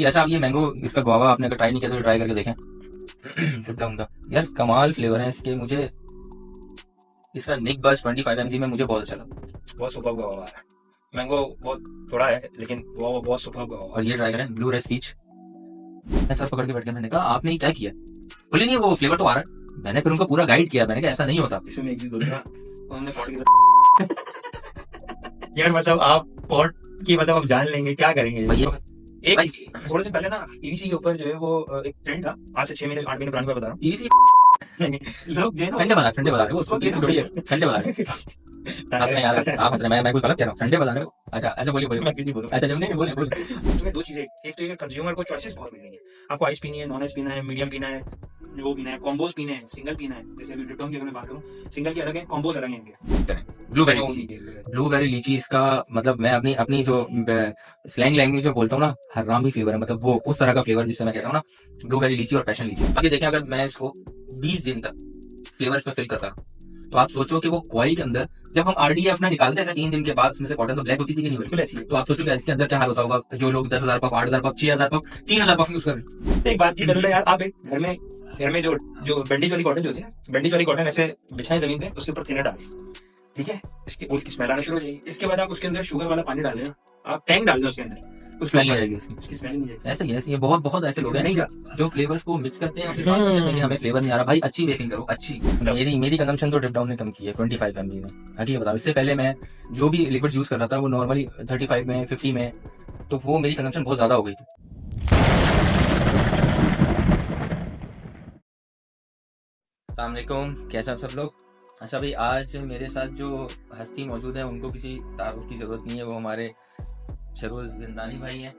अच्छा, आप ये मैंगो इसका गुआवा आपने अगर ट्राई नहीं किया तो ट्राई करके देखें। कितना उमदा यार, कमाल फ्लेवर है इसके। मुझे इसका निक बस 25 mg में मुझे बहुत अच्छा लगा। बहुत सुपर गुआवा है। मैंगो बहुत थोड़ा है लेकिन गुआवा बहुत सुपर गुआवा। और ये ट्राई करें ब्लू रेस पीच। मैं सर पकड़ के बैठ गया, मैंने कहा आपने ये क्या किया? बोले नहीं वो फ्लेवर तो आ रहा है। मैंने फिर उनको पूरा गाइड किया, मैंने कहा ऐसा नहीं होता। इसमें एक चीज बोलूंगा, उन्होंने पॉट की यार मतलब आप पॉट की मतलब आप जान लेंगे क्या करेंगे भैया एक भाई, थोड़े दिन पहले ना पीवीसी के ऊपर जो है वो एक ट्रेंड था, आज से 6 महीने 8 महीने पुरानी बात बता रहा हूँ। पीवीसी लोग जो है ना संडे बता रहे हो उसको, पीवीसी थोड़ी है, संडे बता रहे हो। हंस रहे हैं यार आप, हंस रहे हैं, मैं कोई गलत कह रहा हूँ? संडे बता रहे हो? अच्छा अच्छा, बोलिए बोलिए। मैं किसी बोलूँ अच्छा जब नहीं बोलिए बोलिए। इसमें दो चीजें, एक तो ये कंज्यूमर को चॉइसेस बहुत मिल गई है। आपको आइस पीनी है, नॉन आइस पीना है, मीडियम पीना है, वो पीना है, कॉम्बोज पीने हैं, सिंगल पीना है। जैसे अभी डिप्टोन की अगर मैं बात करूँ, सिंगल की अलग है, कॉम्बोज अलग है इनके। ब्लूबेरी लीची, ब्लूबेरी लीची इसका मतलब मैं अपनी अपनी जो स्लैंग लैंग्वेज में बोलता हूँ ना, हरामी फ्लेवर है, मतलब वो उस तरह का फ्लेवर जिससे मैं कहता हूँ ना ब्लूबेरी लीची और पैशन लीची। अभी देखें अगर मैं इसको 20 दिन तक फ्लेवर्स में फिल करता हूँ, तो आप सोचो कि वो कॉइल के अंदर जब हम आरडीए अपना निकालते हैं ना 3 दिन के बाद, उसमें से कॉटन तो ब्लैक होती थी कि नहीं? बिल्कुल ऐसी। तो आप सोचो कि इसके अंदर क्या हाल होता होगा, जो लोग 10,000 puff, 8,000 puff, 6,000 puff, 3,000 puff use कर रहे हैं। एक बात की कर यार, आप एक घर में जो जो बैंडेज वाली कॉटन जो होती है, बैंडेज वाली कॉटन ऐसे बिछाएं जमीन पे, उसके ऊपर थिनर डालें, ठीक है, उसकी स्मेल आना शुरू हो जाएगी। इसके बाद आप उसके अंदर शुगर वाला पानी डाल लेना, आप टैंक डाल दें उसके अंदर, स्मेल नहीं आएगी उसकी। उसकी स्मेल नहीं जाएगी। ऐसे ही है, ऐसे ही है। बहुत बहुत ऐसे लोग हैं जो फ्लेवर्स को मिक्स करते हैं और फिर बात करते हैं कि हमें फ्लेवर नहीं आ रहा। भाई अच्छी बेकिंग करो, अच्छी। मेरी कंजम्पशन तो ड्रिप डाउन ने कम की है 25 mg में। हकीकत बताओ, इससे पहले मैं जो भी लिक्विड्स यूज कर रहा था वो नॉर्मली 35 में, 50 में, तो वो मेरी कंजम्पशन बहुत ज्यादा हो गई थी। अस्सलाम वालेकुम, कैसे आप सब लोग? अच्छा भाई, आज मेरे साथ जो हस्ती मौजूद है उनको किसी तारुफ की ज़रूरत नहीं है, वो हमारे शरोज जिंदानी भाई हैं।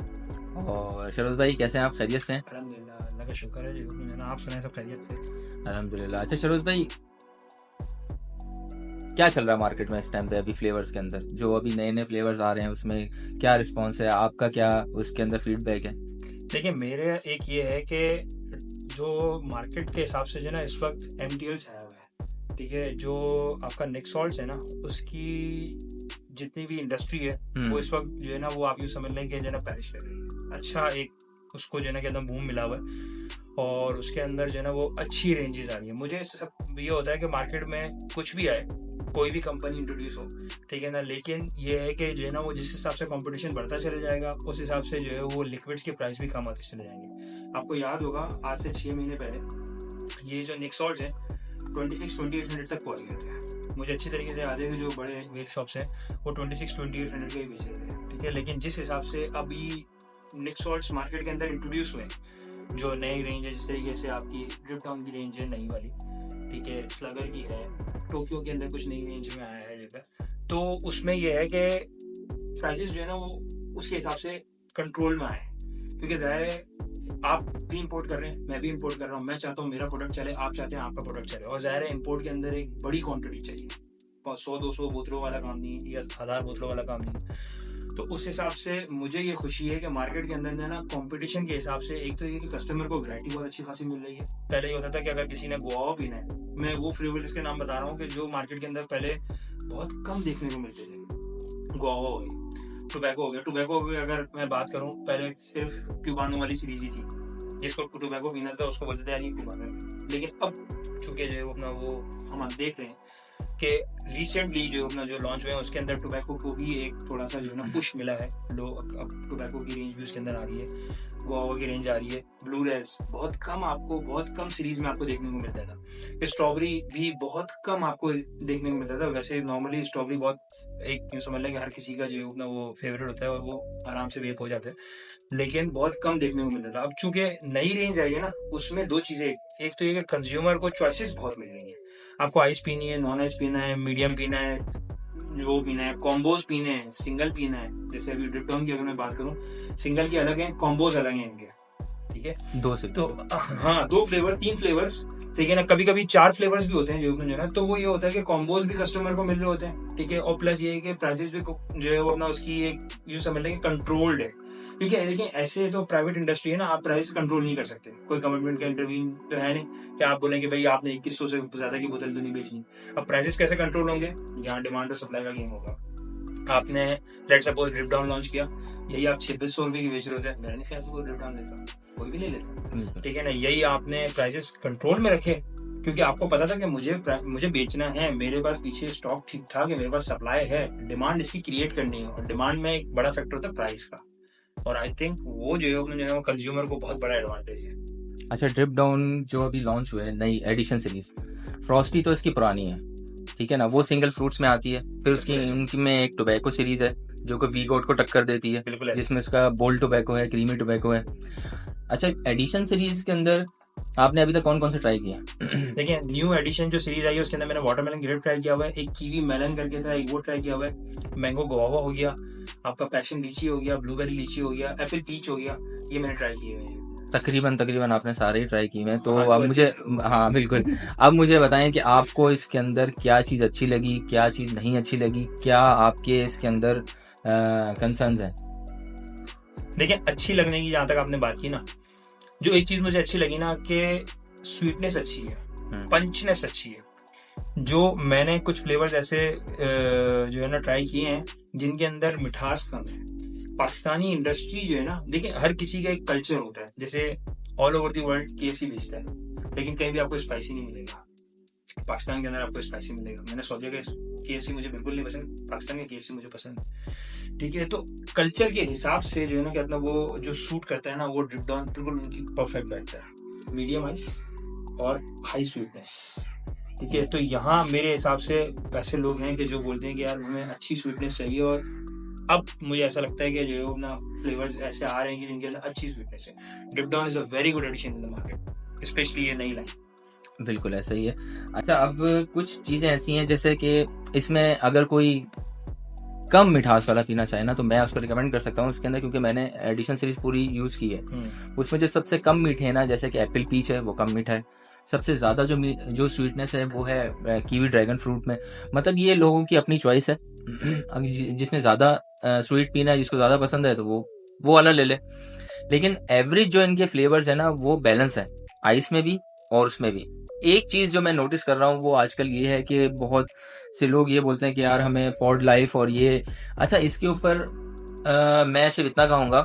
और शरोज भाई कैसे हैं आप? खैरियत से हैं? अल्हम्दुलिल्लाह, अल्लाह का शुक्र है जी। आप सुनाएं, सब खैरियत से? अल्हम्दुलिल्लाह। अच्छा शरोज भाई, क्या चल रहा है मार्केट में इस टाइम पे अभी फ्लेवर्स के अंदर? जो अभी नए नए फ्लेवर्स आ रहे हैं उसमें क्या रिस्पॉन्स है आपका, क्या उसके अंदर फीडबैक है? देखिए, मेरे एक ये है कि जो मार्केट के हिसाब से जो है ना इस वक्त एमटीएल छाया हुआ है, ठीक है, जो आपका नेक्सॉल्ट्स है ना उसकी जितनी भी इंडस्ट्री है वो इस वक्त जो है ना वो आप यूँ समझ लें कि जो है ना पैरिश कर रही है। अच्छा, एक उसको जो है ना एकदम बूम मिला हुआ है और उसके अंदर जो है ना वो अच्छी रेंजेस आ रही है। मुझे सब ये होता है कि मार्केट में कुछ भी आए, कोई भी कंपनी इंट्रोड्यूस हो, ठीक है ना, लेकिन ये है कि जो है ना वो जिस हिसाब से कंपटीशन बढ़ता चले जाएगा उस हिसाब से जो है वो लिक्विड्स के प्राइस भी कम आते चले जाएंगे। आपको याद होगा आज से 6 महीने पहले ये जो नेक्सॉल्ट्स है 26-2800 तक पहुंच गए थे। मुझे अच्छी तरीके से याद है कि जो बड़े वेब शॉप्स हैं वो 26-2800 के ही बेच रहे थे, ठीक है। लेकिन जिस हिसाब से अभी नेक्सॉल्ट्स मार्केट के अंदर इंट्रोड्यूस हुए, जो नई रेंज है, जिस तरीके से आपकी ड्रिप डाउन की रेंज है नई वाली, ठीक है, स्लगर की है, टोक्यो के अंदर कुछ नई रेंज में आया है जगह, तो उसमें यह है कि प्राइसेस जो है ना वो उसके हिसाब से कंट्रोल में आए। क्योंकि ज़ाहिर है आप भी इंपोर्ट कर रहे हैं, मैं भी इंपोर्ट कर रहा हूँ, मैं चाहता हूँ मेरा प्रोडक्ट चले, आप चाहते हैं आपका प्रोडक्ट चले, और ज़ाहिर है इंपोर्ट के अंदर एक बड़ी क्वांटिटी चाहिए, 100-200 बोतलों वाला काम नहीं या 1000 बोतलों वाला काम नहीं। तो उस हिसाब से मुझे ये खुशी है कि मार्केट के अंदर ना कंपटीशन के हिसाब से एक तो ये कि कस्टमर को वैरायटी बहुत अच्छी खासी मिल रही है। पहले ये होता था कि अगर किसी ने गुआवा पीना है, मैं वो फ्लेवर्स के नाम बता रहा हूँ कि जो मार्केट के अंदर पहले बहुत कम देखने को मिलते थे। गुआवा हो गई, टोबैको हो गया। टोबैको की अगर मैं बात करूँ, पहले सिर्फ क्यूबानो वाली सीरीज ही थी, जिसको टोबैको पीना था उसको बोलते थे यार ये क्यूबानो। लेकिन अब चूंकि जो अपना वो हम देख रहे हैं कि रिसेंटली जो अपना जो लॉन्च हुए हैं उसके अंदर टोबैको को भी एक थोड़ा सा जो ना पुश मिला है। लोग अब टोबैको की रेंज भी उसके अंदर आ रही है, गुआवा की रेंज आ रही है, ब्लू रेज बहुत कम सीरीज में आपको देखने को मिलता था, स्ट्रॉबेरी भी बहुत कम आपको देखने को मिलता था। वैसे नॉर्मली स्ट्रॉबेरी बहुत एक यूँ समझ लें कि हर किसी का जो अपना वो फेवरेट होता है और वो आराम से वेप हो जाता है, लेकिन बहुत कम देखने को मिलता था। अब चूंकि नई रेंज आई है ना, उसमें दो चीज़ें, एक तो ये कि कंज्यूमर को चॉइसेस बहुत मिल गई हैं। आपको आइस पीनी है, नॉन आइस पीना है, मीडियम पीना है, वो पीना है, कॉम्बोज पीने हैं, सिंगल पीना है। जैसे अभी ड्रिप डाउन की अगर मैं बात करूँ, सिंगल के अलग हैं, कॉम्बोज अलग हैं इनके, ठीक है। दो से तो हाँ, 2 फ्लेवर 3 फ्लेवर्स, ठीक है ना, कभी कभी 4 फ्लेवर्स भी होते हैं जो है ना। तो वो ये होता है कि कॉम्बोज भी कस्टमर को मिल रहे होते हैं, ठीक है, और प्लस ये है कि प्राइसेस भी जो है वो अपना उसकी एक यूँ समझ लें कंट्रोल्ड है। क्योंकि देखिए ऐसे तो प्राइवेट इंडस्ट्री है ना, आप प्राइस कंट्रोल नहीं कर सकते, कोई गवर्नमेंट का इंटरवीन तो है नहीं कि आप बोलेंगे भाई आपने 2100 से ज्यादा की बोतल तो नहीं बेचनी। अब प्राइसेस कैसे कंट्रोल होंगे? जहाँ डिमांड और सप्लाई का गेम होगा। आपने let suppose drip down launch किया, यही आप 2600 रुपये की बेच रहे होते, मेरा नहीं ख्याल कोई ड्रिप डाउन लेता, कोई भी नहीं लेता, ठीक है ना। यही आपने प्राइसेस कंट्रोल में रखे, क्योंकि आपको पता था कि मुझे बेचना है, मेरे पास पीछे स्टॉक ठीक ठाक है, मेरे पास सप्लाई है, डिमांड इसकी क्रिएट करनी है, और डिमांड में एक बड़ा फैक्टर होता है प्राइस का, और आई थिंक वो जो है कंज्यूमर को बहुत बड़ा एडवांटेज है। अच्छा, ड्रिप डाउन जो अभी लॉन्च हुए है नई एडिशन सीरीज, फ्रॉस्टी तो इसकी पुरानी है, ठीक है ना, वो सिंगल फ्रूट्स में आती है। फिर उसकी उनकी में एक टोबैको सीरीज है जो कि वी गोट को टक्कर देती है, बिल्कुल ऐसे। जिसमें उसका बोल्ड टोबैको है, क्रीमी टोबैको है। अच्छा, एडिशन सीरीज के अंदर आपने अभी तक कौन कौन से ट्राई किए हैं? देखिए, न्यू एडिशन जो सीरीज आई है उसके अंदर मैंने वाटरमेलन ग्रेप ट्राई किया हुआ है, एक कीवी मेलन करके था, एक वो ट्राई किया हुआ है, मैंगो गुआवा हो गया, आपका पैशन लीची हो गया, ब्लूबेरी लीची हो गया, एप्पल पीच हो गया, ये मैंने ट्राई किए हुए हैं। तकरीबन आपने सारे ही ट्राई किए हैं, तो हाँ, अब जो मुझे, अच्छे हाँ बिल्कुल, अब मुझे बताएं कि आपको इसके अंदर क्या चीज़ अच्छी लगी, क्या चीज़ नहीं अच्छी लगी, क्या आपके इसके अंदर कंसर्न्स हैं? देखिए, अच्छी लगने की जहाँ तक आपने बात की ना, जो एक चीज मुझे अच्छी लगी ना कि स्वीटनेस अच्छी है, पंचनेस अच्छी है। जो मैंने कुछ फ्लेवर्स ऐसे जो है ना ट्राई किए हैं जिनके अंदर मिठास कम है। पाकिस्तानी इंडस्ट्री जो है ना, देखिए हर किसी का एक कल्चर होता है, जैसे all over the world KFC बेचता है, लेकिन कहीं भी आपको स्पाइसी नहीं मिलेगा। पाकिस्तान के अंदर आपको स्पाइसी मिलेगा। मैंने सऊदी का KFC मुझे बिल्कुल नहीं पसंद, पाकिस्तान का KFC मुझे पसंद, ठीक है। तो कल्चर के हिसाब से जो है ना, कहते हैं वो जो सूट करता है ना, वो ड्रिप डाउन बिल्कुल उनकी परफेक्ट बैठता है, मीडियम आइस और हाई स्वीटनेस, ठीक है। तो यहाँ मेरे हिसाब से ऐसे लोग हैं कि जो बोलते हैं कि यार हमें अच्छी स्वीटनेस चाहिए, और अब मुझे ऐसा लगता है कि जो ना फ्लेवर्स ऐसे आ रहे हैं कि जिनके अंदर अच्छी स्वीटनेस है। Drip down is a very good addition in the market, specially ये नई लाइन। बिल्कुल ऐसा ही है। अच्छा, अब कुछ चीज़ें ऐसी हैं जैसे कि इसमें अगर कोई कम मिठास वाला पीना चाहे ना, तो मैं उसको रिकमेंड कर सकता हूँ इसके अंदर, क्योंकि मैंने एडिशन सीरीज पूरी यूज़ की है। उसमें जो सबसे कम मीठे है ना, जैसे कि एप्पल पीच है, वो कम मीठा है। सबसे ज़्यादा जो स्वीटनेस है वो है कीवी ड्रैगन फ्रूट में। मतलब ये लोगों की अपनी चॉइस है, जिसने ज़्यादा स्वीट पीना है, जिसको ज़्यादा पसंद है, तो वो वाला ले ले। लेकिन एवरेज जो इनके फ्लेवर्स है ना, वो बैलेंस है, आइस में भी और उसमें भी। एक चीज़ जो मैं नोटिस कर रहा हूँ वो आजकल ये है कि बहुत से लोग ये बोलते हैं कि यार हमें पॉड लाइफ और ये, अच्छा इसके ऊपर मैं सिर्फ इतना कहूँगा,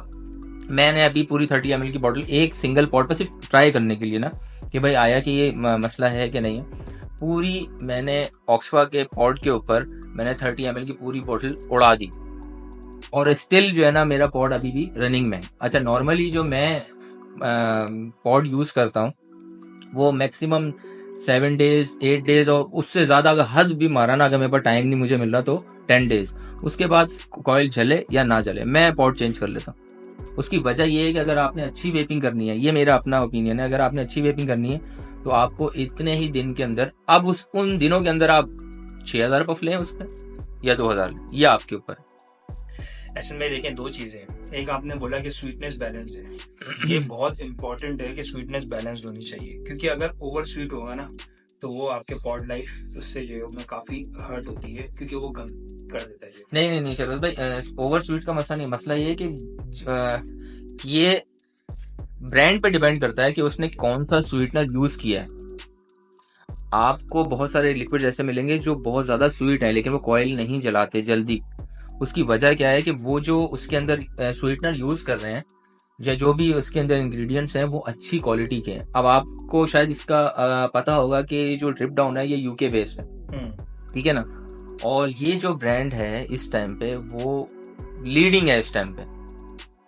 मैंने अभी पूरी 30 ml की बॉटल एक सिंगल पॉड पर सिर्फ ट्राई करने के लिए ना, कि भाई आया कि ये मसला है कि नहीं है, पूरी मैंने ऑक्सफा के पॉड के ऊपर मैंने 30 ml की पूरी बॉटल उड़ा दी, और स्टिल जो है ना मेरा पॉड अभी भी रनिंग में है। अच्छा, नॉर्मली जो मैं पॉड यूज़ करता हूँ वो मैक्सिमम 7 डेज 8 डेज, और उससे ज़्यादा अगर हद भी मारा ना, अगर मेरे पास टाइम नहीं मुझे मिल रहा, तो 10 डेज। उसके बाद कॉइल जले या ना जले, मैं पॉड चेंज कर लेता हूँ। उसकी वजह ये है कि अगर आपने अच्छी वेपिंग करनी है, ये मेरा अपना ओपिनियन है, अगर आपने अच्छी वेपिंग करनी है तो आपको इतने ही दिन के अंदर, अब उन दिनों के अंदर आप 6000 पफ लें उसमें या 2000 लें, यह आपके ऊपर। ऐसे में देखें, दो चीजें, एक आपने बोला कि स्वीटनेस बैलेंस है, ये बहुत इंपॉर्टेंट है कि स्वीटनेस बैलेंस्ड होनी चाहिए, क्योंकि अगर ओवर स्वीट होगा ना तो वो आपके पॉड लाइफ उससे जो है काफी हर्ट होती है, क्योंकि वो गम कर देता है। नहीं शरद भाई, ओवर स्वीट का मसला नहीं, मसला ये है कि ये ब्रांड पे डिपेंड करता है कि उसने कौन सा स्वीटनर यूज किया है। आपको बहुत सारे लिक्विड ऐसे मिलेंगे जो बहुत ज्यादा स्वीट है, लेकिन वो कॉइल नहीं जलाते जल्दी। उसकी वजह क्या है कि वो जो उसके अंदर स्वीटनर यूज कर रहे हैं, या जो भी उसके अंदर इंग्रेडिएंट्स हैं, वो अच्छी क्वालिटी के हैं। अब आपको शायद इसका पता होगा कि जो ड्रिप डाउन है ये यूके बेस्ड है, ठीक है ना, और ये जो ब्रांड है इस टाइम पे वो लीडिंग है इस टाइम पे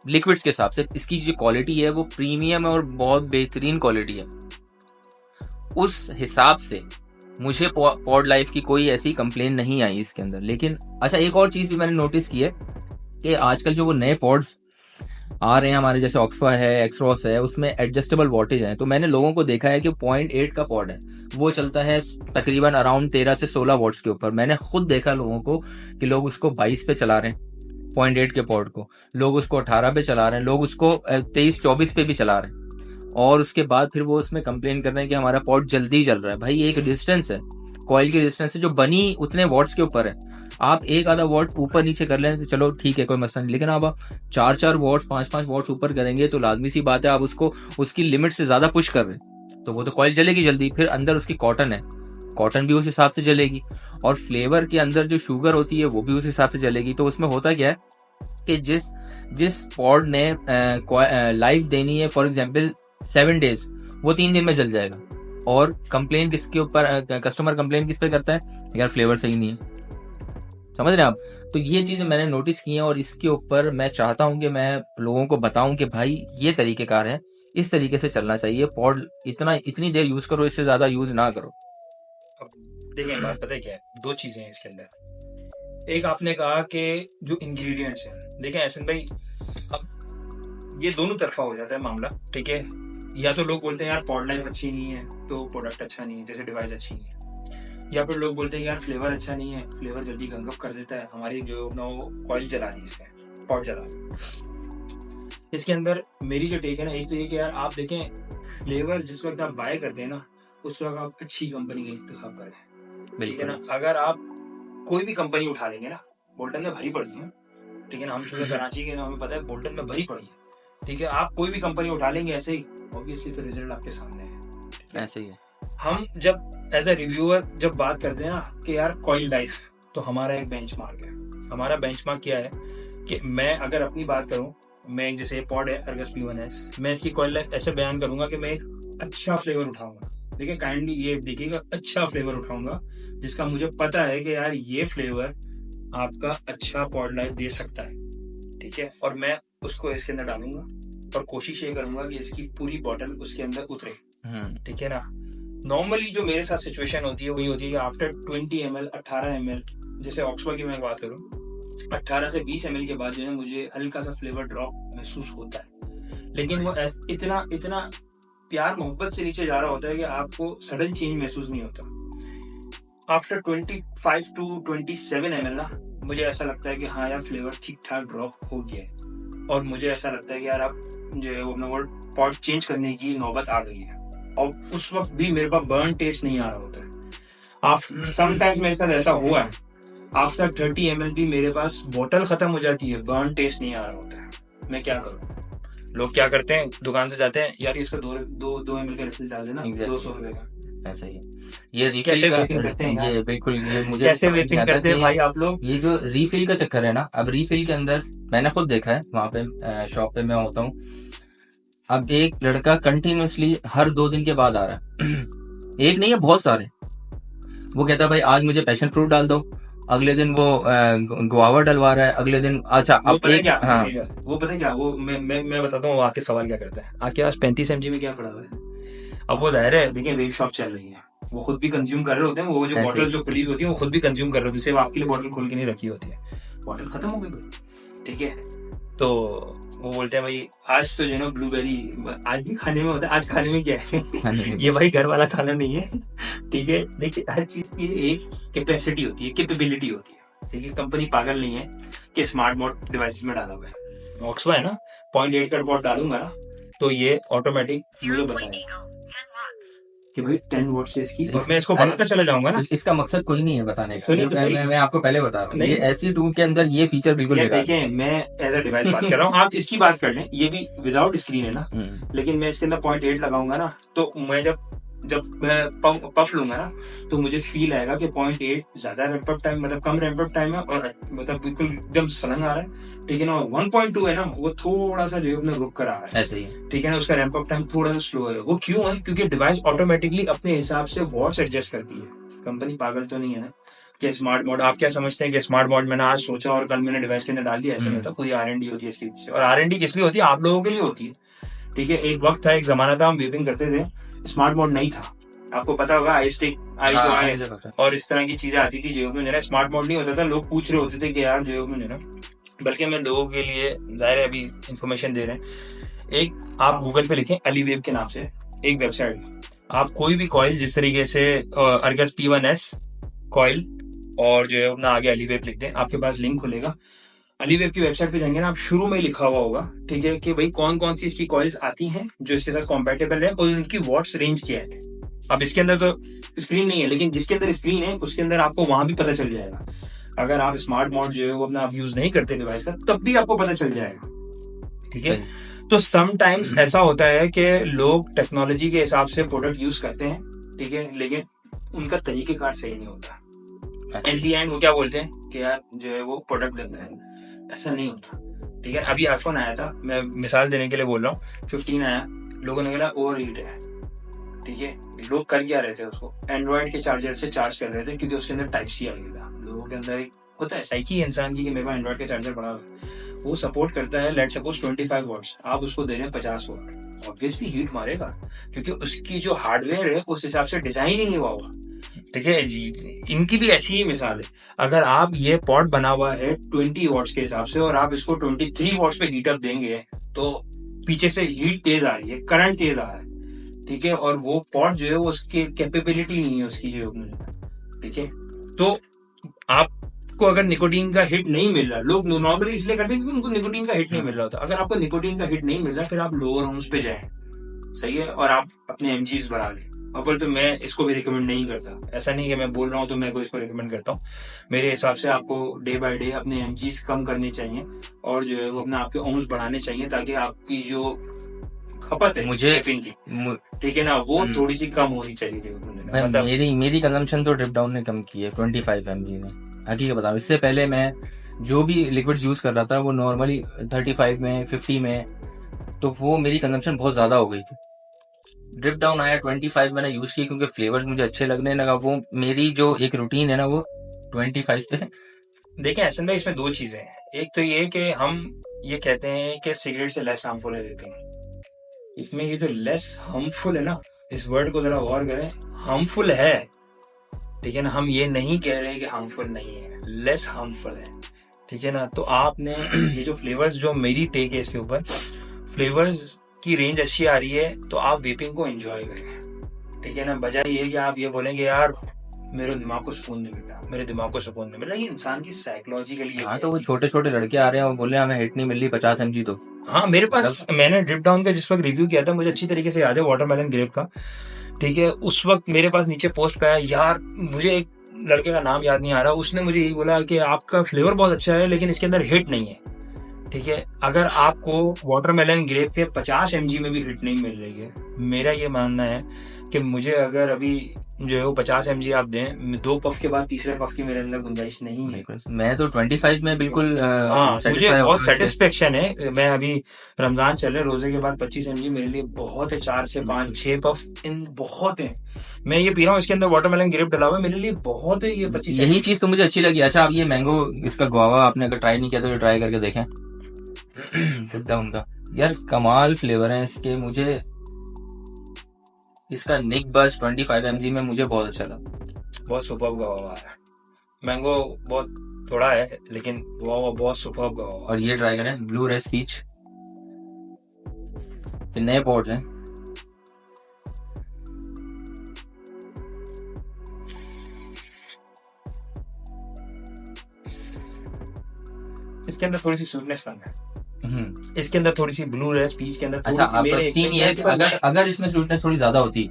लिक्विड्स के हिसाब से। इसकी जो क्वालिटी है वो प्रीमियम है और बहुत बेहतरीन क्वालिटी है। उस हिसाब से मुझे पॉड लाइफ की कोई ऐसी कंप्लेन नहीं आई इसके अंदर। लेकिन अच्छा, एक और चीज भी मैंने नोटिस की है कि आजकल जो वो नए पॉड्स आ रहे हैं हमारे, जैसे ऑक्सफा है, एक्सरॉस है, उसमें एडजस्टेबल वॉटेज है। तो मैंने लोगों को देखा है कि 0.8 का पॉड है, वो चलता है तकरीबन अराउंड 13 से 16 वॉट्स के ऊपर। मैंने खुद देखा लोगों को कि लोग उसको 22 पे चला रहे हैं, 0.8 के पॉड को, लोग उसको 18 पे चला रहे हैं, लोग उसको 23-24 पे भी चला रहे हैं, और उसके बाद फिर वो उसमें कंप्लेन कर रहे हैं कि हमारा पॉड जल्दी जल रहा है। भाई एक डिस्टेंस है, कॉइल की डिस्टेंस है जो बनी उतने वॉट्स के ऊपर है। आप एक आधा वॉट ऊपर नीचे कर लें तो चलो ठीक है, कोई मसला नहीं, लेकिन आप 4-4 वॉट्स 5-5 वॉट्स ऊपर करेंगे तो लाजमी सी बात है आप उसको उसकी लिमिट से ज्यादा पुश कर रहे हैं, तो वो तो कॉइल जलेगी जल्दी। फिर अंदर उसकी कॉटन है, कॉटन भी उस हिसाब से जलेगी, और फ्लेवर के अंदर जो शुगर होती है वो भी उस हिसाब से जलेगी। तो उसमें होता क्या है कि जिस पॉड ने लाइफ देनी है फॉर एग्जांपल 7 डेज, वो 3 दिन में जल जाएगा। और कंप्लेन किसके ऊपर, कस्टमर कंप्लेन किस पे करता है, यार फ्लेवर सही नहीं है। समझ रहे हैं आप? तो ये चीजें मैंने नोटिस की हैं और इसके ऊपर मैं चाहता हूं कि मैं लोगों को बताऊं कि भाई ये तरीकेकार है, इस तरीके से चलना चाहिए। पॉड इतनी देर यूज करो, इससे ज्यादा यूज ना करो। अब देखिए बात पता है क्या है, 2 चीजें हैं इसके अंदर। एक आपने कहा कि जो इंग्रेडिएंट्स हैं, देखें एहसन भाई, अब ये दोनों तरफा हो जाता है मामला, ठीक है। या तो लोग बोलते हैं यार पॉड लाइफ अच्छी नहीं है तो प्रोडक्ट अच्छा नहीं है, जैसे डिवाइस अच्छी नहीं है। या फिर लोग बोलते हैं यार फ्लेवर अच्छा नहीं है, फ्लेवर जल्दी गंगअप कर देता है, हमारी जो ना वो कॉइल जला दी इसमें, पॉड जला दी। इसके अंदर मेरी जो टेक है ना, एक तो ये कि यार आप देखें फ्लेवर जिस वक्त आप बाय करते हैं ना, उस वक्त आप अच्छी कंपनी का इंतखाब करें, ठीक है ना। अगर आप कोई भी कंपनी उठा लेंगे ना, बोल्टन में भरी पड़ी है, ठीक है ना, हम चूंकि कराची के ना, हमें पता है बोल्टन में भरी पड़ी है, ठीक है। आप कोई भी कंपनी उठा लेंगे ऐसे ही, ऑब्वियसली तो रिजल्ट आपके सामने है, ऐसे ही है। हम जब एज ए रिव्यूअर जब बात करते हैं ना कि यार कॉइल लाइफ, तो हमारा एक बेंचमार्क है। हमारा बेंचमार्क क्या है कि मैं अगर अपनी बात करूं, मैं एक जैसे पॉड है अर्गस P1S, मैं इसकी कॉइल लाइफ ऐसे बयान करूंगा कि मैं एक अच्छा फ्लेवर उठाऊंगा। देखिए काइंडली ये देखिएगा, अच्छा फ्लेवर उठाऊंगा जिसका मुझे पता है कि यार ये फ्लेवर आपका अच्छा पॉड लाइफ दे सकता है, ठीक है। और मैं उसको इसके अंदर डालूंगा और कोशिश ये करूंगा कि इसकी पूरी बॉटल उसके अंदर उतरे, ठीक है ना। नॉर्मली जो मेरे साथ सिचुएशन होती है वही होती है कि आफ्टर 20 ml 18 ml, जैसे ऑक्सफोर्ड की मैं बात करूं, 18 से 20 ml के बाद जो है मुझे हल्का सा फ्लेवर ड्रॉप महसूस होता है, लेकिन वो इतना प्यार मोहब्बत से नीचे जा रहा होता है कि आपको सडन चेंज महसूस नहीं होता। आफ्टर 25 to 27 ml ना, मुझे ऐसा लगता है कि हाँ यार फ्लेवर ठीक ठाक ड्रॉप हो गया है, और मुझे ऐसा लगता है कि यार आप जो है अपना वो पॉट चेंज करने की नौबत आ गई है। और उस वक्त भी मेरे पास बर्न टेस्ट नहीं आ रहा होता है। आफ्टर समटाइम्स मेरे साथ ऐसा हुआ है, आफ्टर 30 ml भी मेरे पास बोतल खत्म हो जाती है, बर्न टेस्ट नहीं आ रहा होता है। मैं क्या करूँ? लोग क्या करते हैं, दुकान से जाते हैं, यार इसका 2 ml का रिफिल डाल देना, 200 रुपए का। ऐसा ही ये रिफिल कैसे का वेटिंग करते हैं ये बिल्कुल, ये मुझे कैसे समझ नहीं वेटिंग आता करते हैं कि भाई आप लोग। ये जो रिफिल का चक्कर है ना, अब रिफिल के अंदर मैंने खुद देखा है, वहां पे शॉप पे मैं होता हूँ, अब एक लड़का कंटिन्यूअसली हर 2 दिन के बाद आ रहा है एक नहीं है, बहुत सारे। वो कहता है भाई आज मुझे पैशन फ्रूट डाल दो, अगले दिन वो गुआवा डलवा रहा है, अगले दिन अच्छा अब पता है एक क्या, हाँ वो पता है क्या, वो मैं बताता हूँ आके सवाल क्या करता है। आपके पास 35 mg में क्या पड़ा हुआ है? अब वो जाहिर है, देखिए वेब शॉप चल रही है, वो खुद भी कंज्यूम कर रहे होते हैं, वो जो ऐसे बॉटल ही। जो खुली हुई होती है वो खुद भी कंज्यूम कर रहे होते हैं, सिर्फ आपके लिए बॉटल खोल के नहीं रखी होती है, बॉटल खत्म हो गई, ठीक है। तो वो बोलते हैं भाई आज तो जो है ना ब्लूबेरी, आज भी खाने में होता है, आज खाने में क्या है ये भाई घर वाला खाना नहीं है, ठीक है। देखिए हर चीज की एक कैपेसिटी होती है, कैपेबिलिटी होती है, ठीक है। कंपनी पागल नहीं है कि स्मार्ट मोड डिवाइसेस में डाला हुआ है। ऑक्सफा है ना, 0.8 का पॉट डालूंगा ना तो ये ऑटोमेटिक मुझे बताएगा कि भाई 10 वॉट से इसकी, और मैं इसको बढ़ाता चला जाऊंगा ना। इसका मकसद कोई नहीं है बताने का, सुनिए तो सही। मैं आपको पहले बता रहा हूँ, नहीं। ये ऐसी टूल के अंदर ये फीचर बिल्कुल यार बेकार है। देखें मैं एज अ डिवाइस बात कर रहा हूँ, आप इसकी बात कर लें, ये भी विदाउट स्क्रीन है ना, लेकिन मैं इसके अंदर 0.8 लगाऊंगा ना, तो मैं जब मैं पफ लूंगा ना, तो मुझे फील आएगा कि 0.8 ज्यादा रैंप अप टाइम, मतलब कम रैंप अप टाइम है, और मतलब बिल्कुल एकदम सलंग आ रहा है, ठीक है ना। 1.2 है ना, वो थोड़ा सा जो है अपना रुक कर आ रहा है, ऐसे ही, ठीक है ना, उसका रैंप अप टाइम थोड़ा सा स्लो है। वो क्यों है? क्योंकि डिवाइस ऑटोमेटिकली अपने हिसाब से वॉट्स एडजस्ट करती है। कंपनी पागल तो नहीं है ना कि स्मार्ट मोड, आप क्या समझते हैं कि स्मार्ट मोड मैंने आज सोचा और कल मैंने डिवाइस के अंदर डाल दिया? ऐसा नहीं होता, पूरी R&D होती है इसके पीछे, और R&D किस लिए होती है? आप लोगों के लिए होती है, ठीक है। एक वक्त था, एक जमाना था, हम वेपिंग करते थे, स्मार्ट मोड नहीं था, आपको पता होगा, आई स्टिक, आई जो है, और इस तरह की चीजें आती थी जेब में, जरा स्मार्ट मोड नहीं होता था। लोग पूछ रहे होते थे कि यार जेब में जरा, बल्कि मैं लोगों के लिए जाहिर है अभी इंफॉर्मेशन दे रहे हैं। एक आप गूगल पे लिखें अलीवेब के नाम से एक वेबसाइट, आप कोई भी कॉइल जिस तरीके से अर्गस P1S कॉइल और जो है अपना आगे अलीवेब लिख दें, आपके पास लिंक खुलेगा। अलीवेब की वेबसाइट पे जाएंगे ना, आप शुरू में लिखा हुआ होगा, ठीक है, कि भाई कौन कौन सी इसकी कॉइल्स आती हैं जो इसके साथ कॉम्पेटेबल है और उनकी वॉट्स रेंज क्या है। अब इसके अंदर तो स्क्रीन नहीं है, लेकिन जिसके अंदर स्क्रीन है उसके अंदर आपको वहां भी पता चल जाएगा। अगर आप स्मार्ट मोड जो है वो अपना आप यूज नहीं करते डिवाइस का, तब भी आपको पता चल जाएगा, ठीक है। तो समटाइम्स ऐसा होता है कि लोग टेक्नोलॉजी के हिसाब से प्रोडक्ट यूज करते हैं, ठीक है, लेकिन उनका तरीकेकार सही नहीं होता। एट द एंड वो क्या बोलते हैं कि यार जो है वो प्रोडक्ट देता है, ऐसा नहीं होता। ठीक है, अभी आईफोन आया था, मैं मिसाल देने के लिए बोल रहा हूँ, 15 आया, लोगों ने बोला ओवर हीट है, ठीक है। लोग कर क्या रहे थे, उसको एंड्रॉइड के चार्जर से चार्ज कर रहे थे, क्योंकि उसके अंदर टाइप सी आ गया था। लोगों के अंदर एक होता है साइकी इंसान की कि मेरे पास एंड्रॉइड का चार्जर पड़ा हुआ है, वो सपोर्ट करता है लेट सपोज 25 वॉट्स, आप उसको दे रहे हैं 50 वॉट, ऑब्वियसली हीट मारेगा, क्योंकि उसकी जो हार्डवेयर है उस हिसाब से डिजाइन ही नहीं हुआ हुआ, ठीक है। इनकी भी ऐसी ही मिसाल है। अगर आप ये पॉट बना हुआ है 20 वॉट्स के हिसाब से और आप इसको 23 वॉट्स पे हीट अप देंगे, तो पीछे से हीट तेज आ रही है, करंट तेज आ रहा है, ठीक है, और वो पॉट जो है वो उसकी कैपेबिलिटी नहीं है उसकी जो, ठीक है। तो आपको अगर निकोटीन का हिट नहीं मिल रहा, लोग नॉर्मली इसलिए करते हैं क्योंकि उनको निकोटीन का हिट नहीं मिल रहा होता। अगर आपको निकोटीन का हिट नहीं मिल रहा, फिर आप लोअर होम्स पे जाएं, सही है, और आप अपने एमजीज बढ़ा लें। और तो मैं इसको भी रिकमेंड नहीं करता, ऐसा नहीं कि मैं बोल रहा हूँ तो मैं को इसको रिकमेंड करता हूँ। मेरे हिसाब से आपको डे बाय डे अपने एमजीज कम करनी चाहिए और जो है वो अपने आपके ओम्स बढ़ाने चाहिए, ताकि आपकी जो खपत है मुझे कैफीन की, ठीक है ना, वो थोड़ी सी कम होनी चाहिए। मतलब मेरी कंजम्पशन तो ड्रिप डाउन ने कम की है 25 mg ने, हकीकत बताऊं। इससे पहले मैं जो भी लिक्विड्स यूज कर रहा था वो नॉर्मली 35 में 50 में, तो वो मेरी कंजम्पशन बहुत ज्यादा हो गई थी। ड्रिप डाउन आया 25 मैंने यूज की क्योंकि फ्लेवर्स मुझे अच्छे लगने लगा। वो मेरी जो एक रूटीन है ना वो 25 पे। देखें एहसन भाई, इसमें दो चीजें हैं। एक तो ये कि हम ये कहते हैं कि सिगरेट से लेस हार्मफुल है वेपिंग। इसमें ये जो लेस हार्मफुल है ना, इस वर्ड को जरा गौर करें, हार्मफुल है, ठीक है ना, हम ये नहीं कह रहे कि हार्मफुल नहीं है, लेस हार्मफुल है, ठीक है ना। तो आपने ये जो फ्लेवर्स, जो मेरी टेक है इसके ऊपर, फ्लेवर्स की रेंज अच्छी आ रही है तो आप वेपिंग को एंजॉय करें, ठीक है ना। बजाय ये कि आप ये बोलेंगे यार मेरे दिमाग को सुकून नहीं मिला, मेरे दिमाग को सुकून नहीं मिला, ये इंसान की साइकोलॉजिकली। हाँ, तो वो छोटे छोटे लड़के आ रहे हैं और बोले हमें हिट नहीं मिल रही 50 mg तो। हाँ, मेरे पास मैंने ड्रिप डाउन का जिस वक्त रिव्यू किया था, मुझे अच्छी तरीके से याद है, वाटरमेलन ग्रेप का, ठीक है। उस वक्त मेरे पास नीचे पोस्ट पे आया यार, मुझे एक लड़के का नाम याद नहीं आ रहा, उसने मुझे यही बोला कि आपका फ्लेवर बहुत अच्छा है लेकिन इसके अंदर हिट नहीं है, ठीक है। अगर आपको वाटरमेलन ग्रेप के 50 mg में भी हिट नहीं मिल रही है, मेरा ये मानना है कि मुझे अगर अभी जो है वो 50 mg आप दें, 2 पफ के बाद तीसरे पफ की मेरे अंदर गुंजाइश नहीं है। मैं तो 25 में बिल्कुल मुझे बहुत सेटिस्फेक्शन है। मैं अभी रमजान चल रहे, रोजे के बाद 25 mg मेरे लिए बहुत है, 4 से 5 6 पफ इन बहुत है। मैं ये पी रहा हूँ, इसके अंदर वाटरमेलन ग्रेप डला हुआ है, मेरे लिए बहुत है ये 25। यही चीज तो मुझे अच्छी लगी। अच्छा, अब ये मैंगो, इसका गुआवा आपने अगर ट्राई नहीं किया तो ट्राई करके देखें। उनका यार कमाल फ्लेवर है इसके। मुझे इसका निक बस 25 mg में मुझे बहुत अच्छा लगा। बहुत सुपर्ब गुआवा है, मैंगो बहुत थोड़ा है लेकिन गुआवा बहुत सुपर्ब गुआवा। और ये ट्राई करें ब्लू रेस पीच, नए पॉट्स हैं। इसके अंदर थोड़ी सी स्वीटनेस कम है, इसके अंदर थोड़ी सी ब्लू रेस पीच के अंदर थोड़ी अच्छा, सी सीन ये है अगर इसमें स्वीटनेस थोड़ी ज्यादा होती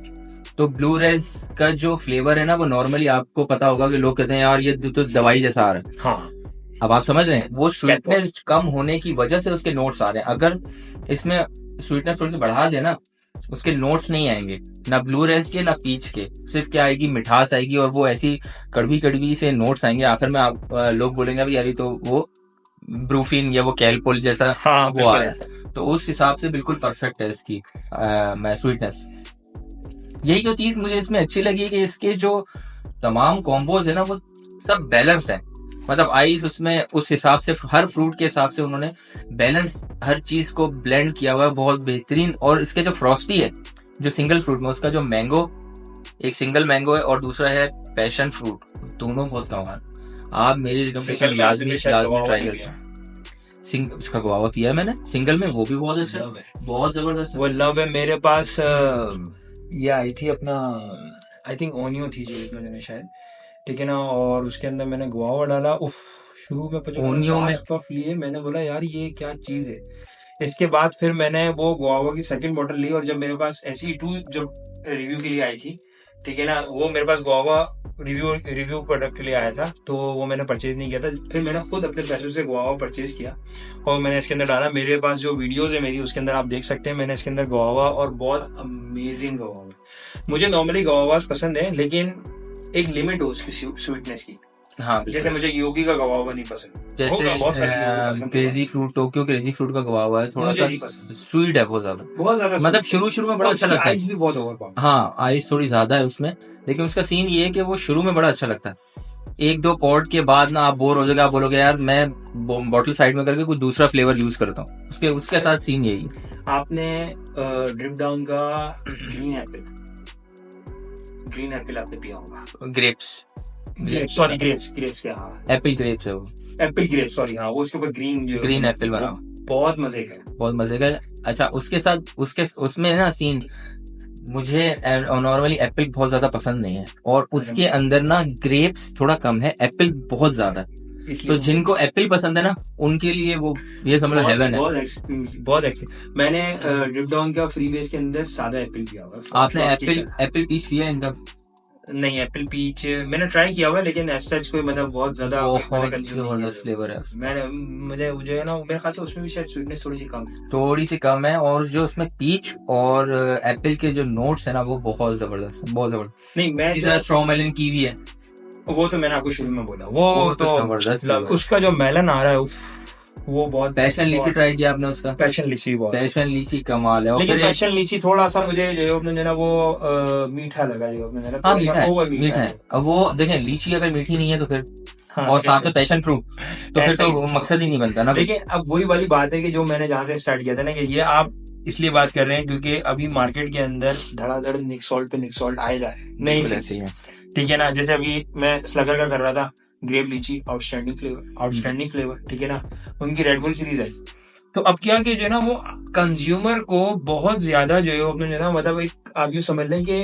तो ब्लू रेस का जो फ्लेवर है ना वो नॉर्मली आपको पता होगा कि लोग कहते हैं यार ये तो दवाई जैसा आ रहा है। हाँ, अब आप समझ रहे हैं, वो स्वीटनेस कम होने की वजह से उसके नोट्स आ रहे हैं। अगर इसमें स्वीटनेस थोड़ी सी बढ़ा दे ना, उसके नोट्स नहीं आएंगे, ना ब्लू रेस के ना पीच के, सिर्फ क्या आएगी, मिठास आएगी और वो ऐसी कड़वी कड़वी से नोट्स आएंगे। आखिर में आप लोग बोलेंगे अभी यार तो वो ब्रूफिन या वो कैलपोल जैसा वो आ रहा है। तो उस हिसाब से बिल्कुल परफेक्ट है इसकी स्वीटनेस। यही जो चीज मुझे इसमें अच्छी लगी कि इसके जो तमाम कॉम्बोज है ना वो सब बैलेंस्ड है। मतलब आइस उसमें उस हिसाब से हर फ्रूट के हिसाब से उन्होंने बैलेंस हर चीज को ब्लेंड किया हुआ है, बहुत बेहतरीन। और इसके जो फ्रॉस्टी है जो सिंगल फ्रूट में, उसका जो मैंगो, एक सिंगल मैंगो है और दूसरा है पैशन फ्रूट, दोनों बहुत कमाल। आप मेरी रिकमेंडेशन लाजमी ट्राई करें। उसका गुआवा पिया है मैंने सिंगल में, वो भी बहुत अच्छा है, बहुत जबरदस्त। वो लव है। मेरे पास ये आई थी अपना, आई थिंक ओनियो थी जो मैंने शायद, ठीक है ना, और उसके अंदर मैंने गुआवा डाला। उफ, शुरू में ओनियो में पफ लिए, मैंने बोला यार ये क्या चीज है। इसके बाद फिर मैंने वो गुआवा की सेकंड बोतल ली, और जब मेरे पास SE2 जब रिव्यू के लिए आई थी, ठीक है ना, वो मेरे पास गुआवा रिव्यू प्रोडक्ट के लिए आया था, तो वो मैंने परचेज नहीं किया था। फिर मैंने खुद अपने पैसों से गुआवा परचेज किया और मैंने इसके अंदर डाला। मेरे पास जो वीडियोस है मेरी, उसके अंदर आप देख सकते हैं मैंने इसके अंदर गुआवा, और बहुत अमेजिंग गुआवा। मुझे नॉर्मली गुआवास पसंद है लेकिन एक लिमिट हो उसकी स्वीटनेस की। हाँ जैसे बिल्कुल। मुझे योगी का गवावा नहीं पसंद, जैसे होगा बहुत सारे लोगों को पसंद होगा, crazy fruit, Tokyo crazy fruit का गवावा है, थोड़ा मुझे सा नहीं पसंद, स्वीट है बहुत ज्यादा। बहुत ज्यादा मतलब sweet है। शुरू में बड़ा और अच्छा उसकी लगता है। आइस भी बहुत ओवर पावर। हाँ आइस थोड़ी ज्यादा है उसमें, लेकिन उसका सीन ये है कि वो शुरू में बड़ा अच्छा लगता है। एक दो पॉट के बाद ना आप बोर हो जाओगे, आप बोलोगे यार मैं बॉटल साइड में करके कुछ दूसरा फ्लेवर यूज करता हूँ, उसके उसके साथ सीन यही है। आपने ड्रिप डाउन का ग्रीन एप्पल आपने पिया होगा, ग्रेप्स, सॉरी ग्रेप्स क्या, हाँ एप्पल ग्रेप्स है वो, एप्पल ग्रेप, सॉरी हाँ, वो उसके ऊपर ग्रीन जो ग्रीन एप्पल बना हुआ, बहुत मजे का है। बहुत मजे का है। अच्छा उसके साथ उसके उसमें ना सीन, मुझे नॉर्मली एप्पल बहुत ज्यादा पसंद नहीं है, और उसके अंदर ना ग्रेप्स थोड़ा कम है, एप्पल बहुत ज्यादा है। तो जिनको एप्पल पसंद है ना उनके लिए वो ये समझ लो हेवन है। बहुत एक्टिव। मैंने ड्रिप डाउन का फ्री बेस के अंदर सादा एप्पल पिया हुआ है। आपने एप्पल पीच पिया है इनका? नहीं, एप्पल पीच मैंने ट्राई किया हुआ है, लेकिन एज सच कोई मतलब बहुत ज्यादा बहुत जबरदस्त फ्लेवर है, मैंने मुझे ना मेरे ख्याल से उसमें भी शायद स्वीटनेस थोड़ी सी कम है, और जो उसमें पीच और एप्पल के जो नोट्स है ना वो बहुत जबरदस्त, बहुत जबरदस्त। नहीं, मैं इसी तरह स्ट्रॉबेरी कीवी है, वो तो मैंने आपको शुरू में बोला, वो तो जबरदस्त उसका जो मेलन आ रहा है वो बहुत। पैशन लीची ट्राई किया आपने उसका? पैशन लीची बहुत, पैशन लीची कमाल है। लेकिन पैशन लीची थोड़ा सा मुझे जो अपने ना वो मीठा लगा, जो अपने ना हाँ मीठा ओवर है, मीठा है। अब वो देखें लीची अगर मीठी नहीं है तो फिर हाँ, और साथ में पैशन फ्रूट, तो फिर तो वो मकसद ही नहीं बनता ना। लेकिन अब वही वाली बात है कि जो मैंने जहाँ से स्टार्ट किया था ना, कि ये आप इसलिए बात कर रहे हैं क्योंकि अभी मार्केट के अंदर धड़ाधड़ निक्सॉल्ट पे निक्सॉल्ट आए जा रहे हैं, नहीं ऐसे ही है। ठीक है ना। जैसे अभी मैं स्लगर का कर रहा था, ग्रेप लीची आउटस्टैंडिंग फ्लेवर, ठीक है ना, उनकी रेड बुल सीरीज है। तो अब क्या कि जो है ना वो कंज्यूमर को बहुत ज्यादा जो है अपने जो है ना, मतलब एक आप यूँ समझ लें कि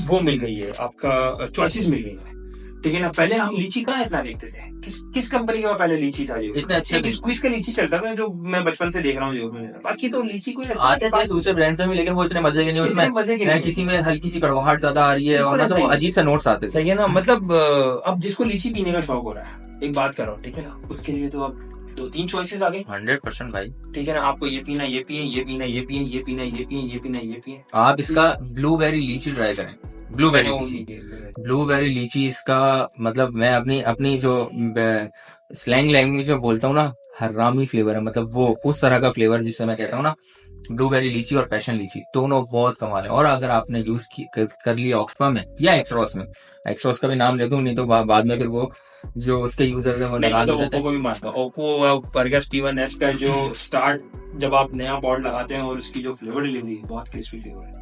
वो मिल गई है, आपका चॉइसेस मिल गई है, ठीक है ना। पहले हम लीची कहाँ इतना देखते थे, किस कंपनी का पहले लीची था, जो इतना अच्छा स्क्वीज का लीची चलता था, जो मैं बचपन से देख रहा हूँ, जो बाकी तो लीची कोई आते थे दूसरे ब्रांड से भी, लेकिन वो इतने मजे के नहीं, उसमें मजे की नहीं, किसी में हल्की सी कड़वाहट ज्यादा आ रही है, और मतलब अजीब सा नोट्स आते थे, सही है ना। मतलब अब जिसको लीची पीने का शौक हो रहा है, एक बात करो, ठीक है ना, उसके लिए तो अब 2-3 चॉइसेस आ गए, 100% भाई, ठीक है ना। आपको ये पीना, ये पिए, ये पीना, ये पिए, ये पीना, ये पिए, ये पीना, ये पिए। आप इसका ब्लूबेरी लीची ट्राई करें, ब्लूबेरी लीची इसका मतलब, मैं अपनी जो स्लैंग लैंग्वेज में बोलता हूँ ना, हरामी फ्लेवर है, मतलब वो उस तरह का फ्लेवर जिससे मैं कहता हूँ ना, ब्लूबेरी लीची और पैशन लीची दोनों बहुत कमाल है। और अगर आपने यूज कर लिया ऑक्सफा में या एक्सरॉस में, एक्सरॉस का भी नाम ले दूं, नहीं तो बाद में फिर वो जो उसके यूजर है वो नाराज हो जाते हैं। ओप्पो को भी मानता हूं, ओप्पो परगस P1S का जो स्टार्ट, जब आप नया पॉड लगाते हैं और उसकी जो फ्लेवर डिलीवरी है, बहुत क्रिस्पी फ्लेवर है,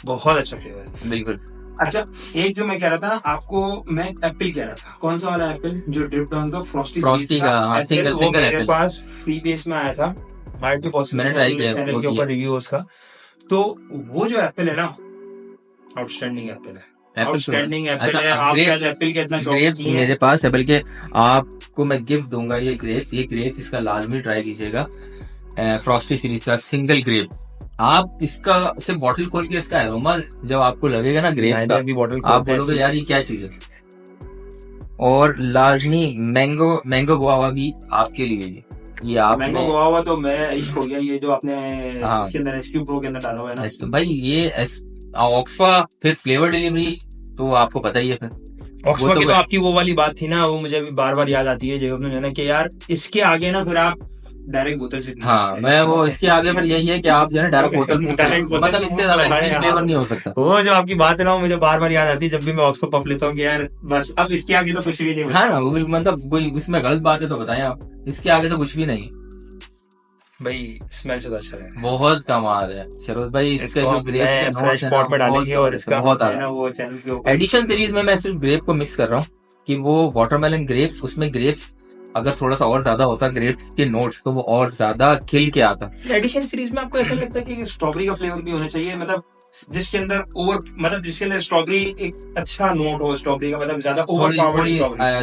बहुत अच्छा फ्लेवर है, बिल्कुल। अच्छा, एक जो मैं कह रहा था ना आपको, मैं एप्पल कह रहा था, कौन सा वाला एप्पल, जो ड्रिप डाउन का फ्रॉस्टी का सिंगल मेरे पास फ्री बेस में आया था, मैंने ट्राई किया चैनल के ऊपर रिव्यू उसका। तो वो जो एप्पल है ना, आउटस्टैंडिंग एप्पल है, आउटस्टैंडिंग एप्पल है। आप शायद एप्पल के इतना ग्रेप्स मेरे पास है, बल्कि आपको मैं गिफ्ट दूंगा ये ग्रेप्स इसका लाजमी ट्राई कीजिएगा, फ्रॉस्टी सीरीज का सिंगल ग्रेप। आप इसका सिर्फ बॉटल खोल के इसका एरोमा जब आपको लगेगा ना ग्रेप्स का, आप बोलोगे यार ये क्या चीज है। और लाजमी मैंगो गुआवा भी आपके लिए, ये आप मैंगो गुआवा तो मैं इश्क हो गया, ये जो आपने इसके अंदर SQ Pro के अंदर डाला हुआ है ना, तो भाई ये ऑक्सफा, फिर फ्लेवर डिलीवरी तो आपको पता ही है। फिर ऑक्सफा की तो आपकी वो वाली बात थी ना, वो मुझे अभी बार बार याद आती है, जो अपने ना कि यार इसके आगे ना फिर आप डायरेक्ट बोतल से, हाँ मैं वो इसके आगे फिर यही है कि आप जो है डायरेक्ट बोतल, मतलब इससे ज्यादा फ्लेवर नहीं हो सकता। वो जो आपकी बात है ना, मुझे बार बार याद आती है जब भी मैं ऑक्सफा पफ लेता हूँ कि यार बस अब इसके आगे तो कुछ भी नहीं। हाँ ना, वो मतलब कोई इसमें गलत बात है तो बताएं आप, इसके आगे तो कुछ भी नहीं भाई, स्मेल से अच्छा है, बहुत कमाल है। चलो भाई इसके जो ग्रेप्स के नोट्स हैं पॉट में डालेंगे, और इसका बहुत है ना वो चैनल के ऊपर एडिशन सीरीज में मैं सिर्फ ग्रेप को मिस कर रहा हूँ कि वो वाटरमेलन ग्रेप्स, उसमें ग्रेप्स अगर थोड़ा सा और ज्यादा होता ग्रेप्स के नोट्स तो वो और ज्यादा खिल के आता। एडिशन सीरीज में आपको ऐसा लगता है कि स्ट्रॉबेरी का फ्लेवर भी होना चाहिए, मतलब जिसके अंदर जिसके अंदर स्ट्रॉबेरी एक अच्छा नोट हो, स्ट्रॉबेरी का मतलब ज्यादा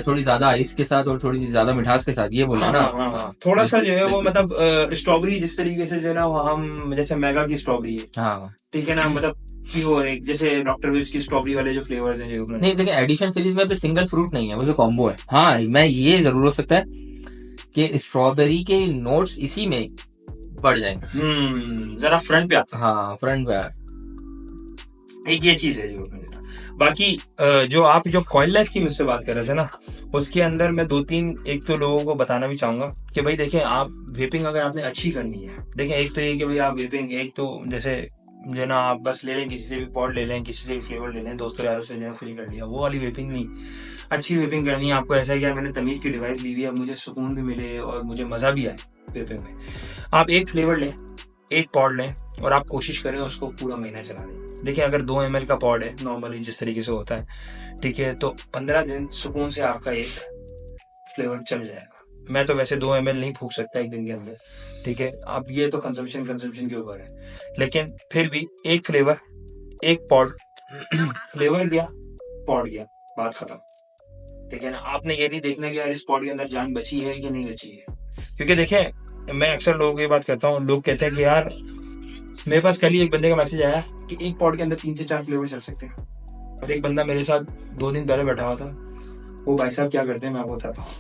थोड़ी ज्यादा आइस के साथ और थोड़ी ज्यादा मिठास के साथ, ये बोला ना। थोड़ा सा जो है वो मतलब स्ट्रॉबेरी जिस तरीके से जो है ना हम, जैसे मेगा की स्ट्रॉबेरी है, हाँ ठीक है ना, मतलब प्योर एक जैसे डॉक्टर विल्स की स्ट्रॉबेरी वाले जो फ्लेवर्स हैं जो नहीं, देखिए एडिशन सीरीज में सिंगल फ्रूट नहीं है, वो जो कॉम्बो है। हाँ मैं ये जरूर हो सकता है कि स्ट्रॉबेरी के नोट्स इसी में बढ़ जाएंगे, जरा फ्रंट पे आता है। हाँ फ्रंट पे एक ये चीज है जो बाकी जो कॉइल लाइफ की मुझसे बात कर रहे थे ना, उसके अंदर मैं 2-3 एक तो लोगों को बताना भी चाहूंगा कि भाई देखें, आप वेपिंग अगर आपने अच्छी करनी है, देखें एक तो ये कि भाई आप वेपिंग, एक तो जैसे जो ना आप बस ले लें, किसी से भी पॉड ले लें, किसी से भी फ्लेवर ले लें, दोस्तों यारों से जो फ्री कर लिया, वो वाली वेपिंग नहीं। अच्छी वेपिंग करनी है आपको, ऐसा क्या, मैंने तमीज़ की डिवाइस ली हुई है, मुझे सुकून भी मिले और मुझे मज़ा भी आए वेपिंग में। आप एक फ्लेवर लें, एक पॉड लें और आप कोशिश करें उसको पूरा महीना चला लें। देखिए अगर 2 ml का पॉड है नॉर्मली जिस तरीके से होता है, ठीक है, तो 15 दिन सुकून से आपका एक फ्लेवर चल जाएगा। मैं तो वैसे 2 ml नहीं फूक सकता एक दिन के अंदर, ठीक है। अब ये तो कंजम्पशन के ऊपर है, लेकिन फिर भी एक फ्लेवर, एक पॉड, फ्लेवर गया, पॉड गया, बात खत्म, ठीक है ना। आपने ये नहीं देखना कि यार इस पॉड के अंदर जान बची है कि नहीं बची है, क्योंकि देखें मैं अक्सर लोगों की बात करता हूँ, लोग कहते हैं कि यार मेरे पास कल ही एक बंदे का मैसेज आया कि एक पॉड के अंदर 3 से 4 फ्लेवर चल सकते हैं, और एक बंदा मेरे साथ 2 दिन पहले बैठा हुआ था। वो भाई साहब क्या करते हैं मैं आपको बताता हूँ।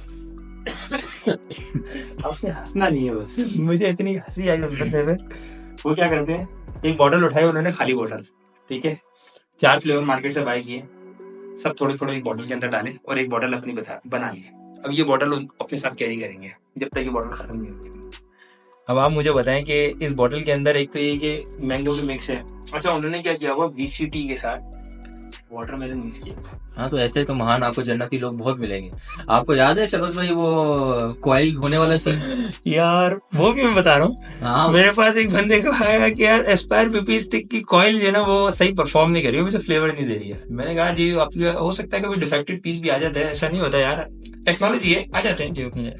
आपने हंसना नहीं है, बस मुझे इतनी हंसी आई उस बंदे पे। वो क्या करते हैं, एक बॉटल उठाई उन्होंने, खाली बॉटल, ठीक है, 4 फ्लेवर मार्केट से बाय किए, सब थोड़े थोड़े एक बॉटल के अंदर डाले और एक बॉटल अपनी बना ली। अब ये बॉटल अपने साथ कैरी करेंगे जब तक ये बॉटल खत्म नहीं होती। अब आप मुझे बताएं कि इस बॉटल के अंदर एक तो ये कि मैंगो की मिक्स है। अच्छा, उन्होंने क्या किया हुआ, VCT के साथ वाटरमेलन मिक्स किया। हाँ, तो ऐसे तो महान आपको जन्नती लोग बहुत मिलेंगे। आपको याद है चलो भाई वो कॉइल होने वाला सीन? यार वो भी मैं बता रहा हूँ। हाँ, मेरे पास एक बंदे को आया कि यार एस्पायर पीपी स्टिक की कॉइल जो है ना वो सही परफॉर्म नहीं कर रही है, मुझे फ्लेवर नहीं दे रही है। मैंने कहा जी आपकी हो सकता है कभी डिफेक्टेड पीस भी आ जाता है, ऐसा नहीं होता यार, टेक्नोलॉजी है, आ जाते हैं जेब में।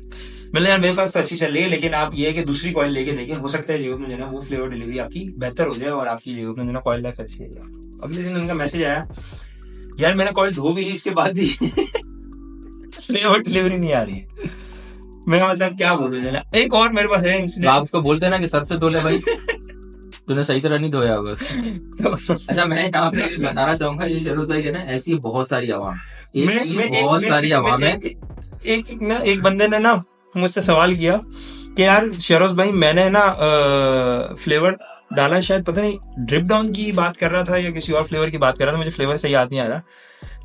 मैंने यार मेरे पास तो अच्छी चल रही है, लेकिन आप ये है कि दूसरी कॉइल लेके देखिए, हो सकता है जेब में जो है वो फ्लेवर डिलीवरी आपकी बेहतर हो जाए और आपकी जेब में जो है कॉइल लाइफ अच्छी है। अगले दिन उनका मैसेज आया, यार मैंने कॉइल धो भी ली, इसके बाद भी फ्लेवर डिलीवरी नहीं आ रही है। मैं मतलब क्या बोलूं ना। एक और मेरे पास है इंसिडेंट। आप उसको बोलते ना कि सर से धो ले भाई, तूने सही तरह नहीं धोया होगा उसको। अच्छा, मैं यहाँ पे बताना चाहूंगा, ये शरूर भाई है ना, ऐसी बहुत सारी आवाम, बहुत सारी आवाम है। एक बंदे ने ना मुझसे सवाल किया कि यार शरोज भाई मैंने ना फ्लेवर डाला, शायद पता नहीं ड्रिप डाउन की बात कर रहा था या किसी और फ्लेवर की बात कर रहा था, मुझे फ्लेवर सही याद नहीं आ रहा,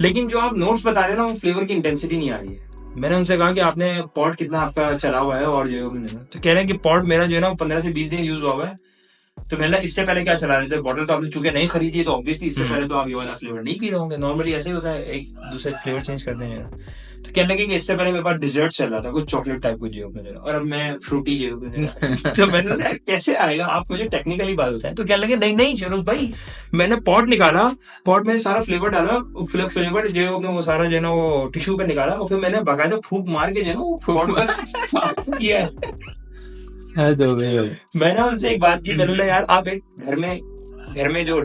लेकिन जो आप नोट्स बता रहे हैं ना वो फ्लेवर की इंटेंसिटी नहीं आ रही है। मैंने उनसे कहा कि आपने पॉड कितना आपका चला हुआ है, और जो तो कह रहे हैं कि पॉड मेरा जो है ना 15 से 20 दिन यूज हुआ है। तो मैंने इससे पहले क्या चला रहे थे, बॉटल तो आपने चूंकि नहीं खरीदी है तो ऑब्वियसली इससे पहले तो आप ये वाला फ्लेवर नहीं पी रहे होंगे, नॉर्मली ऐसे ही होता है, एक दूसरे फ्लेवर चेंज करते हैं। तो कहने लगे कि इससे पहले मेरे पास डिजर्ट चल रहा था, कुछ चॉकलेट टाइप कुछ जेब में, और अब मैं फ्रूटी जेब में। तो मैंने कहा कैसे आएगा, आप मुझे टेक्निकली बात बताएं। तो कहने लगे नहीं नहीं शरोज भाई, मैंने पॉड निकाला, पॉड में सारा फ्लेवर डाला, फ्लेवर जो वो सारा जो है ना वो टिश्यू पे निकाला, और फिर मैंने बाकायदा फूक मार के जो है ना वो पॉड किया। मैंने उनसे एक बात की, मैंने यार आप एक घर में जो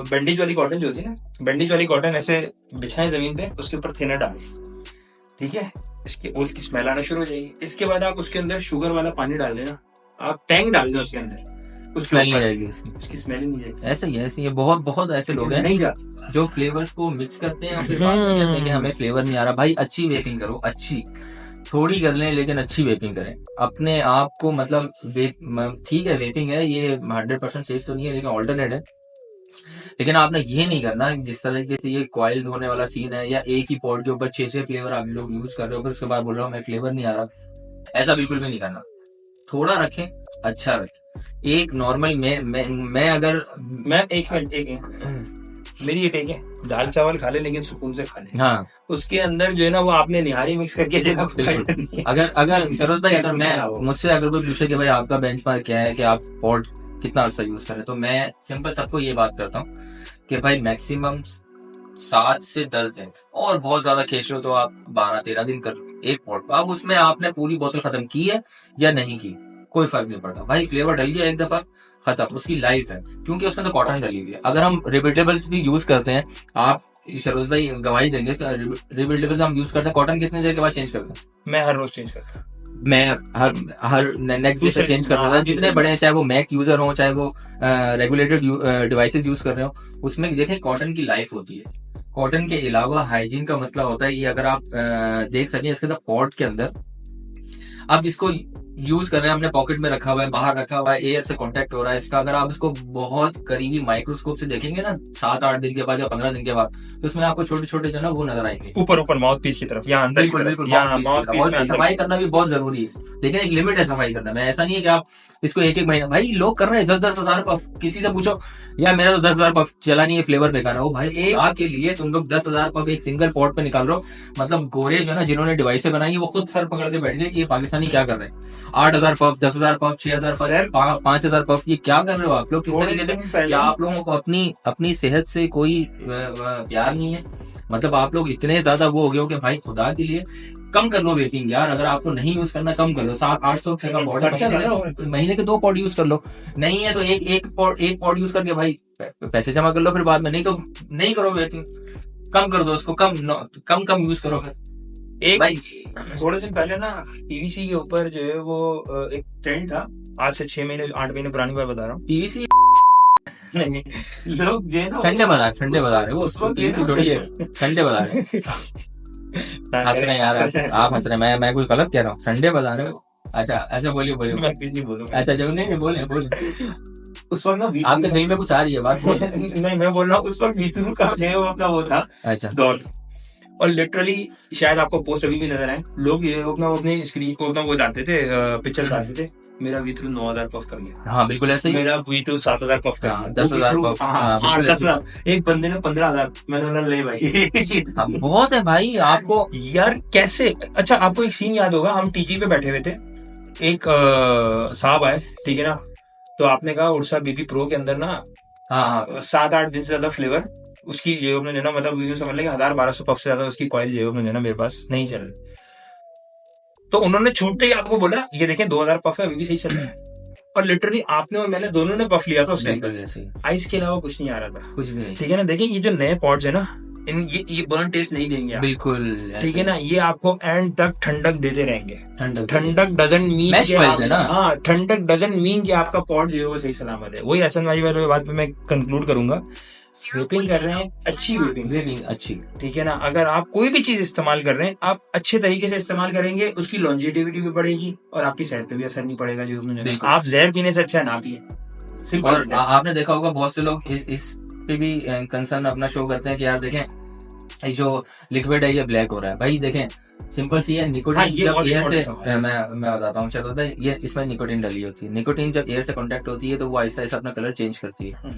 बैंडेज वाली कॉटन जो होती है ना, बैंडेज वाली कॉटन ऐसे बिछाएं जमीन पे, उसके ऊपर थिनर डालें, ठीक है, उसकी स्मेल आना शुरू हो जाएगी। इसके बाद आप उसके अंदर शुगर वाला पानी डाल देना, आप टैंक डाल दें उसके अंदर, स्मेल नहीं जाएगी, उसकी स्मेल ही नहीं जाएगी। ऐसे ही बहुत ऐसे लोग हैं नहीं जाते जो फ्लेवर्स को मिक्स करते हैं और फिर बाद में कहते हैं कि हमें फ्लेवर नहीं आ रहा। भाई अच्छी वेपिंग करो, अच्छी थोड़ी कर लें लेकिन अच्छी वेपिंग करें अपने आप को, मतलब ठीक है वेपिंग है ये 100% सेफ तो नहीं है, लेकिन ऑल्टरनेट है। लेकिन आपने ये नहीं करना जिस तरीके से ये कॉइल होने वाला सीन है, या एक ही पॉट के ऊपर 6 फ्लेवर आप लोग यूज कर रहे हो, फिर उसके बाद बोल रहे हो मैं फ्लेवर नहीं आ रहा, ऐसा बिल्कुल भी नहीं करना। थोड़ा रखें, अच्छा रखें। एक नॉर्मल मैं अगर मैं एक मेरी ये टेक है, दाल चावल खा ले लेकिन सुकून से खा ले। हाँ, उसके अंदर जो है ना वो आपने निहारी मिक्स करके अगर जरूरत भाई, अगर मैं मुझसे अगर कोई पूछे कि भाई आपका बेंचमार्क क्या है कि आप पॉट कितना अर्सा यूज करें, तो मैं सिंपल सबको ये बात करता हूँ कि भाई मैक्सिमम 7 से 10 दिन, और बहुत ज्यादा खेच लो तो आप 12-13 दिन कर एक पॉट। अब उसमें आपने पूरी बोतल खत्म की है या नहीं की, कोई फर्क नहीं पड़ता भाई, फ्लेवर डल गया एक दफा खत्म, उसकी लाइफ है, क्योंकि उसमें तो कॉटन डली हुई है। अगर हम रिपीटेबल्स भी यूज करते हैं, आप शरोज भाई गवाही देंगे, रिपीटेबल्स हम यूज करते हैं, कॉटन कितने देर के बाद चेंज करते हैं? मैं हर रोज चेंज करता हूँ, मैं हर नेक्स्ट डे से चेंज करता था, जितने बड़े हैं, चाहे वो मैक यूजर हो, चाहे वो रेगुलेटेड डिवाइसेस यूज कर रहे हो, उसमें देखें कॉटन की लाइफ होती है। कॉटन के अलावा हाइजीन का मसला होता है, ये अगर आप देख सकें इसके अंदर पॉट के अंदर, अब इसको यूज कर रहे हैं, अपने पॉकेट में रखा हुआ है, बाहर रखा हुआ है, एयर से कांटेक्ट हो रहा है इसका, अगर आप इसको बहुत करीबी माइक्रोस्कोप से देखेंगे ना 7-8 दिन के बाद या 15 दिन के बाद, तो इसमें आपको छोटे छोटे जो है ना वो नजर आएंगे ऊपर माउथ पीस की तरफ, यहाँ अंदर की बिल्कुल तरफ, बिल्कुल यहाँ mouthpiece माउथ की पीस तरफ। में और अंदर सफाई करना भी बहुत जरूरी है, लेकिन एक लिमिट है सफाई करना में। ऐसा नहीं है कि आप इसको एक एक महीना, भाई लोग कर रहे हैं 10-10 हजार पफ, किसी से पूछो यार मेरा तो 10 हजार पफ चला नहीं है, फ्लेवर बेकार है, वो भाई एक आग के लिए तुम लोग 10 हजार पफ एक सिंगल पॉट पे निकाल रहे हो। मतलब गोरे जो है ना जिन्होंने डिवाइसें बनाई वो खुद सर पकड़ के बैठ गए कि ये पाकिस्तानी क्या कर रहे हैं। 8,000 पफ, 10,000 पफ, 6,000 पफ, 5,000 पफ, ये क्या कर रहे हो आप लोग? किस तरीके से? क्या आप लोगों को अपनी सेहत से कोई प्यार नहीं है? मतलब आप लोग इतने ज्यादा वो हो गए हो कि भाई खुदा के लिए कम कर लो वेपिंग यार। अगर आपको नहीं यूज करना कम कर लो, 700-800 का पॉड, महीने के 2 पॉड यूज कर लो। नहीं है तो एक पॉड यूज करके भाई पैसे जमा कर लो फिर बाद में, नहीं तो नहीं करो वेपिंग, कम कर दो उसको, कम यूज करो फिर। एक भाई थोड़े दिन पहले ना पीवीसी के ऊपर जो है वो एक ट्रेंड था, आज से 6 महीने 8 महीने पुरानी बात बता रहा हूँ। पीवीसी नहीं, लोग जो है ना संडे बता रहे वो उसको पीवीसी थोड़ी है, संडे बता रहे हंस रहे हैं यार आप हंस रहे हैं, मैं कोई गलत कह रहा हूँ? संडे बता रहे हो? अच्छा बोलिए मैं कुछ नहीं बोलूंगा। अच्छा जब नहीं बोले उस वक्त ना आपके दिल में कुछ आ रही है बात नहीं, मैं बोल रहा हूँ उस वक्त बीतरू का जो है वो अपना वो था अच्छा दौर, और लिटरली शायद आपको पोस्ट अभी भी नजर आए, लोग ये अपने स्क्रीन को अपना वो डालते थे, पिक्चर डालते थे, मेरा वीथरू 9,000 पफ कर गया, हाँ बिल्कुल ऐसे ही, मेरा वीथरू 7,000 पफ कर गया, 10,000 पफ, हाँ, 10,000, एक बंदे ने 15,000, मैंने बोला ले भाई बहुत है भाई आपको यार कैसे। अच्छा आपको एक सीन याद होगा, हम टीजी पे बैठे हुए थे, एक साहब आए, ठीक है ना, तो आपने कहा उर्सा बीबी प्रो के अंदर ना हाँ 7-8 दिन से ज्यादा फ्लेवर उसकी जेब में देना, मतलब वीडियो समझ लेंगे 1,000-1,200 पफ से ज्यादा उसकी कॉइल जेब में देना मेरे पास नहीं चल रही, तो उन्होंने छूटते ही आपको बोला ये देखें 2,000 पफ है, अभी भी सही चल रहा है, और लिटरली आपने और मैंने दोनों ने पफ लिया था उसके अंदर, आइस के अलावा कुछ नहीं आ रहा था, कुछ भी नहीं, ठीक है ना। देखिए ये जो नए पॉड्स है ना, ये बर्न टेस्ट नहीं देंगे बिल्कुल, ठीक है ना, ये आपको एंड तक ठंडक देते रहेंगे। ठंडक डजंट मीन हाँ, ठंडक डजंट मीन कि आपका पॉड जो है वो सही सलामत है। वही एहसन भाई वाली बात पे मैं कंक्लूड करूंगा, वेपिंग कर रहे हैं अच्छी वेपिंग अच्छी, ठीक है ना। अगर आप कोई भी चीज इस्तेमाल कर रहे हैं, आप अच्छे तरीके से इस्तेमाल करेंगे, उसकी लॉन्जिविटी भी बढ़ेगी और आपकी सेहत पे भी असर नहीं पड़ेगा। जो आप जहर पीने से अच्छा ना पिए। और आपने देखा होगा बहुत से लोग इस पे भी कंसर्न अपना शो करते हैं कि यार देखें जो लिक्विड है ये ब्लैक हो रहा है। भाई देखें सिंपल सी है, निकोटीन जब एयर से मैं बताता हूँ, चलो भाई ये इसमें निकोटीन डली होती है, निकोटीन जब एयर से कांटेक्ट होती है तो वो आहिस्ता आहिस्ता अपना कलर चेंज करती है।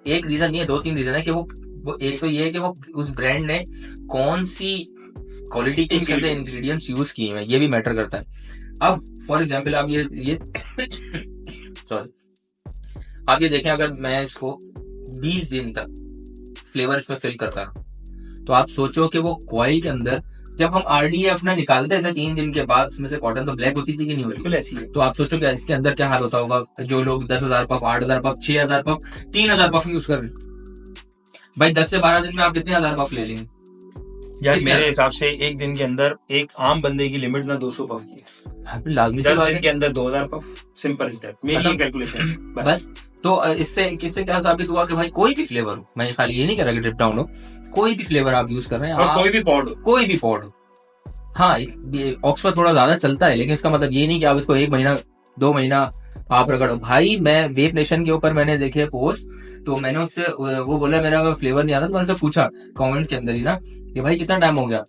एक रीजन ये 2-3 रीजन है कि वो एक तो ये है कि वो उस ब्रांड ने कौन सी क्वालिटी के इसके अंदर इंग्रेडिएंट्स यूज किए हैं, ये भी मैटर करता है। अब फॉर एग्जांपल आप ये सॉरी आप ये देखें, अगर मैं इसको 20 दिन तक फ्लेवर इसमें फिल करता तो आप सोचो कि वो कॉइल के अंदर जब हम आरडीए अपना निकालते थे 3 दिन के बाद उसमें से कॉटन तो ब्लैक होती थी कि नहीं होती? बिल्कुल ऐसी है। तो आप सोचो कि इसके अंदर क्या हाल होता होगा जो लोग 10,000 puff, 8,000 puff, 6,000 puff, 3,000 puff use कर रहे हैं। भाई 10 से 12 दिन में आप कितने 1,000 पफ ले लेंगे यार? मेरे हिसाब से एक दिन के अंदर एक आम बंदे की लिमिट ना 200 पफ की है, लाजमी 10 दिन के अंदर 2,000 पफ, सिंपल इज दैट, मेरी कैलकुलेशन बस। तो इससे क्या साबित हुआ कि भाई कोई भी फ्लेवर हो, मैं खाली ये नहीं कह रहा कि ड्रिप डाउन हो, कोई भी फ्लेवर आप यूज कर रहे हैं, और कोई भी पॉड हो, हाँ ऑक्सफोर्ड थोड़ा ज्यादा चलता है, लेकिन इसका मतलब ये नहीं कि आप इसको 1 महीना 2 महीना आप रगड़ो। भाई मैं वेप नेशन के ऊपर मैंने देखे पोस्ट, तो मैंने उससे वो बोला मेरा फ्लेवर नहीं आ रहा, तो मैंने उससे पूछा कमेंट के अंदर ही ना कि भाई कितना टाइम हो गया,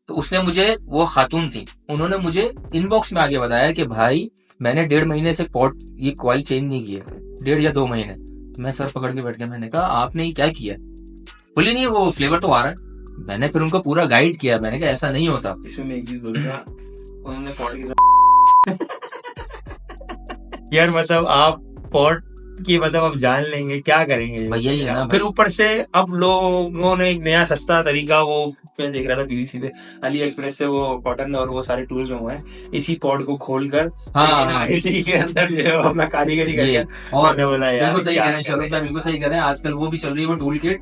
तो उसने मुझे, वो खातून थी, उन्होंने मुझे इनबॉक्स में आगे बताया कि भाई मैंने 1.5 महीने से पॉट ये कॉइल चेंज नहीं किया, 1.5 या 2 महीने। तो मैं सर पकड़ के बैठ गया, मैंने कहा आपने ये क्या किया? बोली नहीं वो फ्लेवर तो आ रहा है। मैंने फिर उनको पूरा गाइड किया, मैंने कहा ऐसा नहीं होता। इसमें मैं एक चीज बोलूंगा, उन्होंने पॉट के साथ यार मतलब आप पॉट की मतलब अब जान लेंगे क्या करेंगे भैया ये ना, फिर ऊपर से अब लोगों ने एक नया सस्ता तरीका, वो मैं देख रहा था पीवीसी पे, अली एक्सप्रेस से वो कॉटन और वो सारे टूल्स मंगवाए, इसी पॉड को खोलकर इसी के अंदर जो है अपना कारीगरी करके, और बिल्कुल सही कह रहे हैं शरद भाई, बिल्कुल सही कह रहे हैं। आजकल वो भी चल रही है वो टूल किट,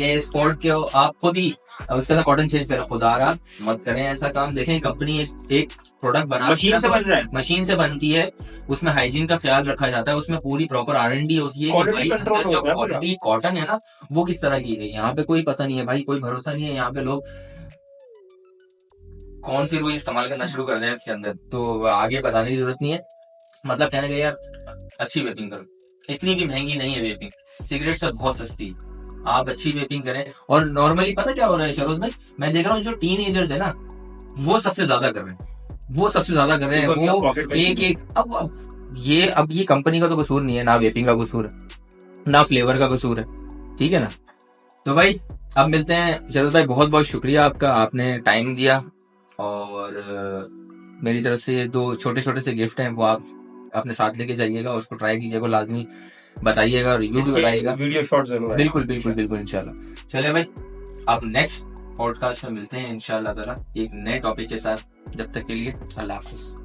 इस पॉड के आप खुद ही उसके अंदर कॉटन चेंज करें। खुदारा मत करें ऐसा काम। देखें कंपनी एक प्रोडक्ट बना मशीन से बन रहा है, मशीन से बनती है, उसमें हाइजीन का ख्याल रखा जाता है, उसमें पूरी प्रॉपर R&D होती है क्वालिटी कंट्रोल जो क्वालिटी कॉटन है ना वो किस तरह की गई। यहाँ पे कोई पता नहीं है भाई, कोई भरोसा नहीं है। यहाँ पे लोग कौन सी रुई इस्तेमाल करना शुरू कर दें इसके अंदर, तो आगे बताने की जरूरत नहीं है। मतलब कहने का यार अच्छी वेपिंग करो, इतनी भी महंगी नहीं है वेपिंग, सिगरेट से बहुत सस्ती, आप अच्छी वेपिंग करें। और नॉर्मली पता क्या हो रहा है शरोज भाई, मैं देख रहा हूँ जो टीनेजर्स है ना वो सबसे ज्यादा कर रहे हैं, वो सबसे ज्यादा कर रहे हैं। उनका वो पॉकेट एक एक अब ये कंपनी का तो कसूर नहीं है, ना वेपिंग का कसूर है, ना फ्लेवर का कसूर है, ठीक है ना। तो भाई अब मिलते हैं शरद भाई, बहुत बहुत शुक्रिया आपका, आपने टाइम दिया। और मेरी तरफ से ये 2 छोटे छोटे से गिफ्ट हैं, वो आप अपने साथ लेके जाइएगा, उसको ट्राई कीजिएगा, लाजमी बताइएगा, रिव्यू भी बताइएगा। वीडियो शॉट जरूर है। बिल्कुल बिल्कुल बिल्कुल इंशाल्लाह। चलिए भाई, अब नेक्स्ट पॉडकास्ट में मिलते हैं इंशाल्लाह ताला एक नए टॉपिक के साथ। जब तक के लिए अल्लाह हाफिज।